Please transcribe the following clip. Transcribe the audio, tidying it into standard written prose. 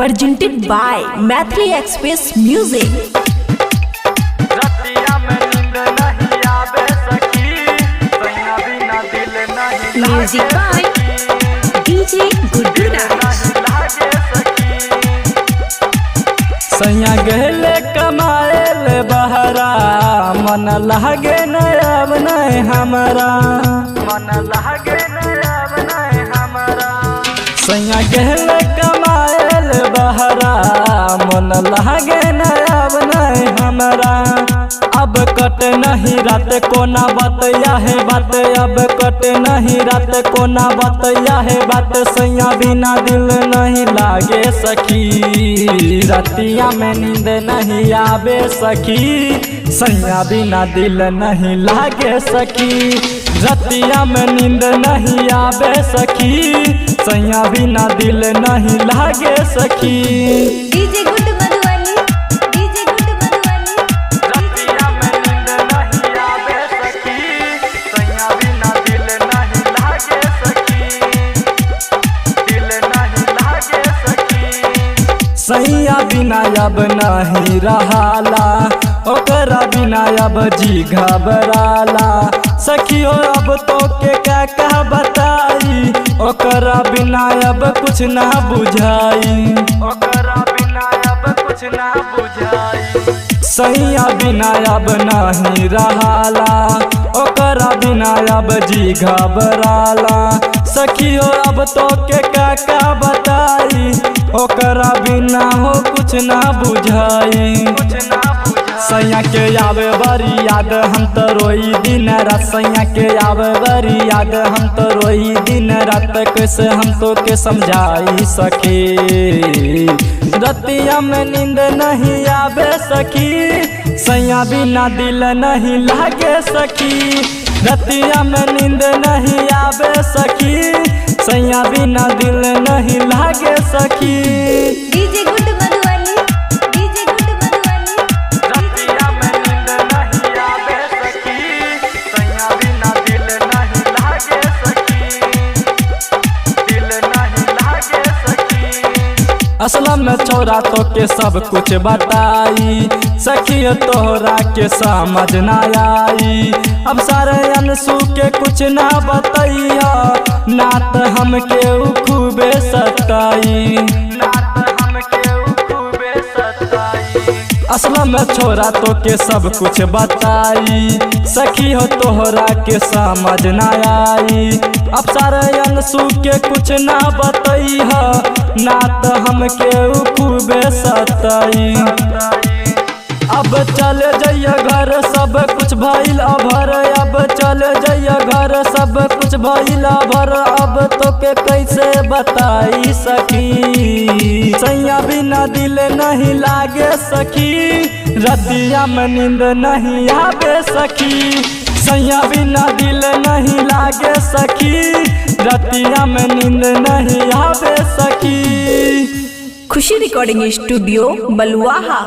presented by Mathri Express Music. Music by DJ Guduraj. सैया गहले कमाएल बहरा मन लागे न अब नहीं हमारा सैया गहले कमाएल बहरा मन लागे न अब नहीं हमारा अब कट नहीं रात कोना बतया है बात अब कट नहीं रात कोना बतया है बात सैया बिना दिल नहीं लागे सखी रतिया में नींद नहीं आवे सखी सैया बिना दिल नहीं लागे सखी रतिया में नींद नहीं आवे सखी सैया बिना दिल नहीं लागे सखी। डीजे गुड मधुबनी रतिया में नींद नहीं आवे सखी सैया बिना दिल नहीं लागे सखी दिल नहीं लागे सखी सैया बिना अब नहीं रहाला ओकरा बिना अब जी घबराला सखी हो अब तो के क्या बताई ओकरा बिना अब कुछ ना बुझाई ओकरा बिना अब कुछ ना बुझाई सैया बिना अब नहीं रहाला ओकरा बिना अब जी घबराला सखी हो अब तो के क्या बताई ओकरा बिना हो कुछ ना बुझाई सैया के आवे बड़ी याद हम तो रोई दिन रात सैया के आवे बड़ी याद हम तो रोई दिन रात कैसे हम तो के समझाई सखी रतिया में नींद नहीं आवे सखी सैया बिना दिल नहीं लागे सखी रतिया में नींद नहीं आवे सखी सैया बिना दिल नहीं लागे सखी। डीजे गुड मधुबनी रतिया में नींद नहीं आवे सखी सैया बिना दिल नहीं लागे सखी दिल नहीं लागे सखी असलम में छोरा तो के सब कुछ बताई सखी तोहरा के समझ ना आई अब सारे अनसू के कुछ ना बतैया नात हम के खूबे सताई नात हम के खूबे सताई असलम में छोरा तो के सब कुछ बताई सखी हो तोहरा के समझ ना आई अब सारे अनसू के कुछ ना बतैया नात हम के खूबे सताई अब चल जाइए घर सब कुछ भइल अभर अब चल जाइए घर सब कुछ भइल अभर अब तो के कैसे बताई सखी सैया बिना दिल नहीं लागे सखी रतिया में नींद नहीं आवे सखी सैया बिना दिल नहीं लागे सखी रतिया में नींद नहीं आवे सखी। खुशी रिकॉर्डिंग स्टूडियो बलुआहा।